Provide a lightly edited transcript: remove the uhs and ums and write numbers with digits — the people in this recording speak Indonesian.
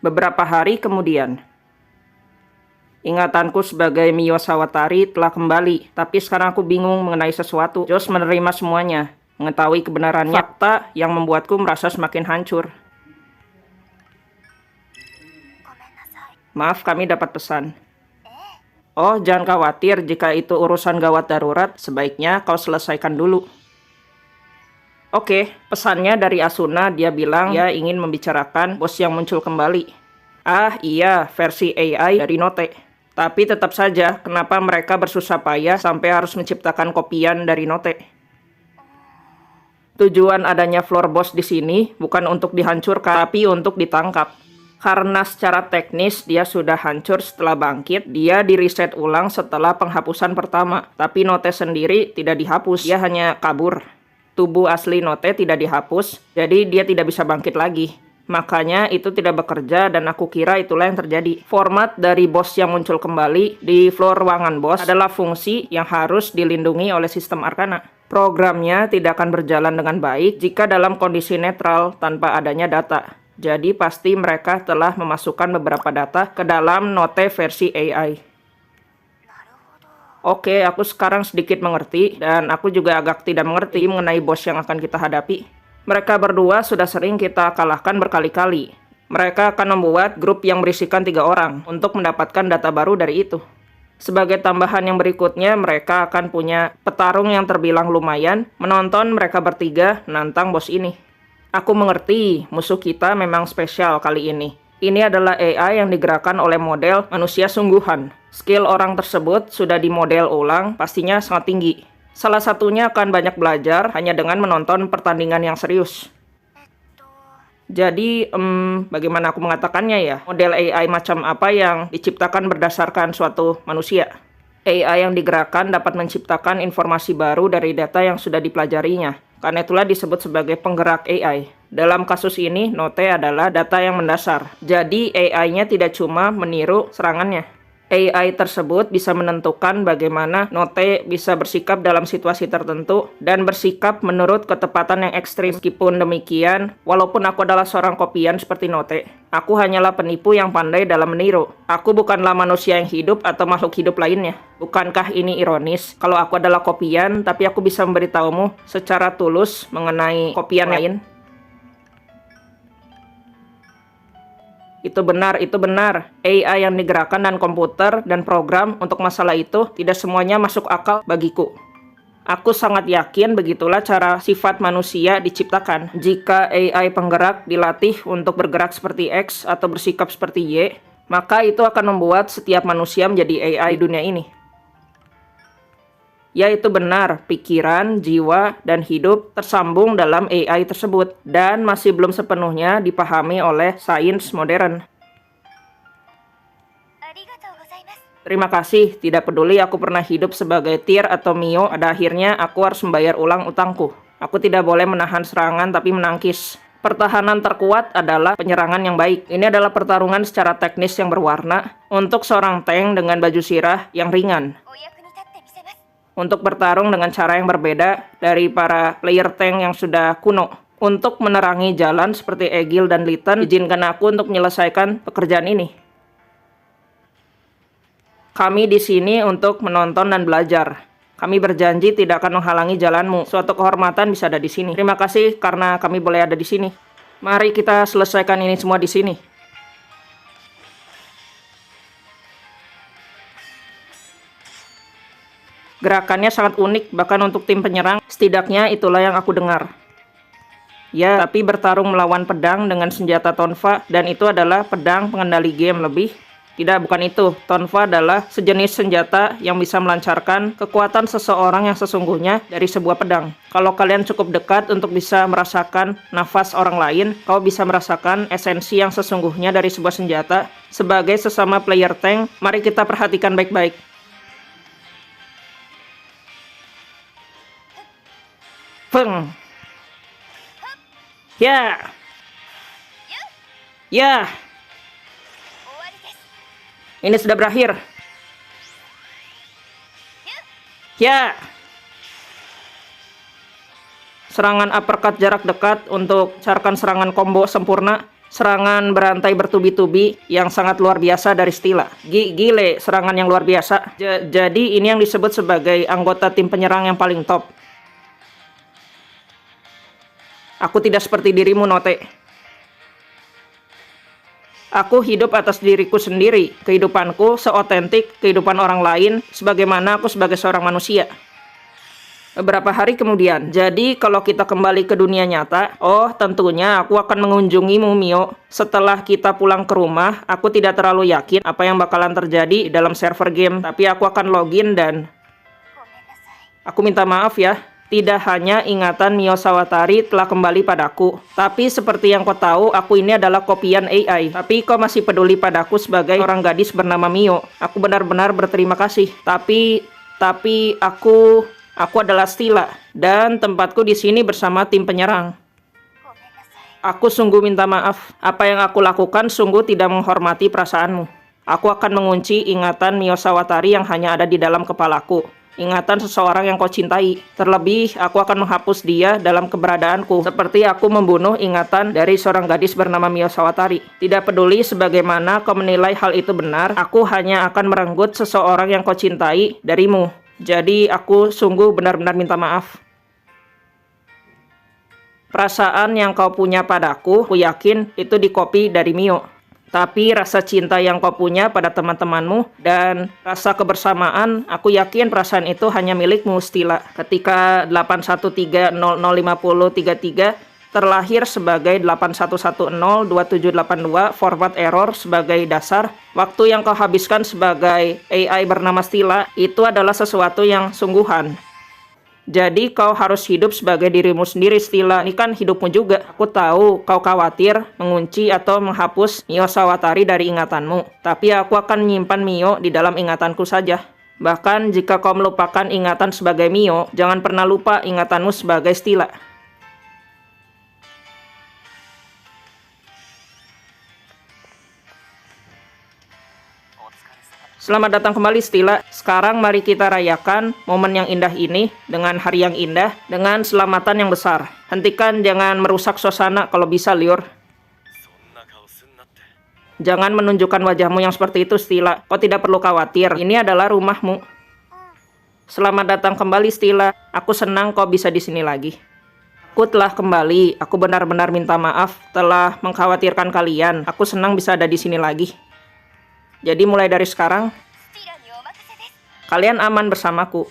Beberapa hari kemudian, ingatanku sebagai Mio Sawatari telah kembali, tapi sekarang aku bingung mengenai sesuatu. Josh menerima semuanya, mengetahui kebenarannya, fakta yang membuatku merasa semakin hancur. Maaf, kami dapat pesan. Oh, jangan khawatir, jika itu urusan gawat darurat, sebaiknya kau selesaikan dulu. Oke, pesannya dari Asuna, dia bilang dia ingin membicarakan bos yang muncul kembali. Ah iya, versi AI dari Note. Tapi tetap saja, kenapa mereka bersusah payah sampai harus menciptakan kopian dari Note? Tujuan adanya floor boss di sini bukan untuk dihancurkan, tapi untuk ditangkap. Karena secara teknis dia sudah hancur setelah bangkit, dia di-reset ulang setelah penghapusan pertama. Tapi Note sendiri tidak dihapus, dia hanya kabur. Tubuh asli Note tidak dihapus, jadi dia tidak bisa bangkit lagi. Makanya itu tidak bekerja dan aku kira itulah yang terjadi. Format dari bos yang muncul kembali di floor ruangan bos adalah fungsi yang harus dilindungi oleh sistem Arcana. Programnya tidak akan berjalan dengan baik jika dalam kondisi netral tanpa adanya data. Jadi pasti mereka telah memasukkan beberapa data ke dalam Note versi AI. Oke, aku sekarang sedikit mengerti, dan aku juga agak tidak mengerti mengenai bos yang akan kita hadapi. Mereka berdua sudah sering kita kalahkan berkali-kali. Mereka akan membuat grup yang berisikan 3 orang untuk mendapatkan data baru dari itu. Sebagai tambahan yang berikutnya, mereka akan punya petarung yang terbilang lumayan menonton mereka bertiga menantang bos ini. Aku mengerti, musuh kita memang spesial kali ini. Ini adalah AI yang digerakkan oleh model manusia sungguhan. Skill orang tersebut sudah dimodel ulang, pastinya sangat tinggi. Salah satunya akan banyak belajar hanya dengan menonton pertandingan yang serius. Jadi, bagaimana aku mengatakannya ya? Model AI macam apa yang diciptakan berdasarkan suatu manusia? AI yang digerakkan dapat menciptakan informasi baru dari data yang sudah dipelajarinya. Karena itulah disebut sebagai penggerak AI. Dalam kasus ini, Note adalah data yang mendasar. Jadi, AI-nya tidak cuma meniru serangannya. AI tersebut bisa menentukan bagaimana Note bisa bersikap dalam situasi tertentu dan bersikap menurut ketepatan yang ekstrim. Meskipun demikian, walaupun aku adalah seorang kopian seperti Note, aku hanyalah penipu yang pandai dalam meniru. Aku bukanlah manusia yang hidup atau makhluk hidup lainnya. Bukankah ini ironis? Kalau aku adalah kopian, tapi aku bisa memberitahumu secara tulus mengenai kopian lain. Itu benar, itu benar. AI yang digerakkan dan komputer dan program untuk masalah itu tidak semuanya masuk akal bagiku. Aku sangat yakin begitulah cara sifat manusia diciptakan. Jika AI penggerak dilatih untuk bergerak seperti X atau bersikap seperti Y, maka itu akan membuat setiap manusia menjadi AI di dunia ini. Ya, itu benar, pikiran, jiwa, dan hidup tersambung dalam AI tersebut, dan masih belum sepenuhnya dipahami oleh sains modern. Terima kasih, tidak peduli aku pernah hidup sebagai Tyr atau Mio, pada akhirnya aku harus membayar ulang utangku. Aku tidak boleh menahan serangan tapi menangkis. Pertahanan terkuat adalah penyerangan yang baik. Ini adalah pertarungan secara teknis yang berwarna untuk seorang tank dengan baju sirah yang ringan. Untuk bertarung dengan cara yang berbeda dari para player tank yang sudah kuno. Untuk menerangi jalan seperti Egil dan Litten, izinkan aku untuk menyelesaikan pekerjaan ini. Kami di sini untuk menonton dan belajar. Kami berjanji tidak akan menghalangi jalanmu. Suatu kehormatan bisa ada di sini. Terima kasih karena kami boleh ada di sini. Mari kita selesaikan ini semua di sini. Gerakannya sangat unik, bahkan untuk tim penyerang. Setidaknya itulah yang aku dengar. Ya, tapi bertarung melawan pedang dengan senjata tonfa, dan itu adalah pedang pengendali game lebih. Tidak, bukan itu. Tonfa adalah sejenis senjata yang bisa melancarkan kekuatan seseorang yang sesungguhnya dari sebuah pedang. Kalau kalian cukup dekat untuk bisa merasakan nafas orang lain, kau bisa merasakan esensi yang sesungguhnya dari sebuah senjata. Sebagai sesama player tank, mari kita perhatikan baik-baik. Feng. Ya. Ya. Ini sudah berakhir. Ya. Serangan uppercut jarak dekat untuk carkan serangan combo sempurna. Serangan berantai bertubi-tubi yang sangat luar biasa dari Stila. Gile, serangan yang luar biasa. Jadi ini yang disebut sebagai anggota tim penyerang yang paling top. Aku tidak seperti dirimu, Note. Aku hidup atas diriku sendiri. Kehidupanku seotentik kehidupan orang lain sebagaimana aku sebagai seorang manusia. Beberapa hari kemudian, jadi kalau kita kembali ke dunia nyata, oh tentunya aku akan mengunjungimu, Mio. Setelah kita pulang ke rumah, aku tidak terlalu yakin apa yang bakalan terjadi dalam server game, tapi aku akan login dan... Aku minta maaf ya, tidak hanya ingatan Mio Sawatari telah kembali padaku, tapi seperti yang kau tahu, aku ini adalah kopian AI. Tapi kau masih peduli padaku sebagai orang gadis bernama Mio. Aku benar-benar berterima kasih. Tapi aku adalah Stila, dan tempatku di sini bersama tim penyerang. Aku sungguh minta maaf. Apa yang aku lakukan sungguh tidak menghormati perasaanmu. Aku akan mengunci ingatan Mio Sawatari yang hanya ada di dalam kepalaku. Ingatan seseorang yang kau cintai. Terlebih, aku akan menghapus dia dalam keberadaanku. Seperti aku membunuh ingatan dari seorang gadis bernama Mio Sawatari. Tidak peduli sebagaimana kau menilai hal itu benar, aku hanya akan merenggut seseorang yang kau cintai darimu. Jadi aku sungguh benar-benar minta maaf. Perasaan yang kau punya padaku, aku yakin itu dikopi dari Mio. Tapi rasa cinta yang kau punya pada teman-temanmu dan rasa kebersamaan, aku yakin perasaan itu hanya milikmu, Stila. Ketika 813005033 terlahir sebagai 81102782 forward error sebagai dasar, waktu yang kau habiskan sebagai AI bernama Stila itu adalah sesuatu yang sungguhan. Jadi kau harus hidup sebagai dirimu sendiri, Stila. Ini kan hidupmu juga. Aku tahu kau khawatir mengunci atau menghapus Mio Sawatari dari ingatanmu, tapi aku akan menyimpan Mio di dalam ingatanku saja. Bahkan jika kau melupakan ingatan sebagai Mio, jangan pernah lupa ingatanmu sebagai Stila. Selamat datang kembali, Stila. Sekarang mari kita rayakan momen yang indah ini dengan hari yang indah, dengan selamatan yang besar. Hentikan, jangan merusak suasana kalau bisa, Liur. Jangan menunjukkan wajahmu yang seperti itu, Stila. Kau tidak perlu khawatir, ini adalah rumahmu. Selamat datang kembali, Stila. Aku senang kau bisa di sini lagi. Aku telah kembali. Aku benar-benar minta maaf telah mengkhawatirkan kalian. Aku senang bisa ada di sini lagi. Jadi mulai dari sekarang, kalian aman bersamaku.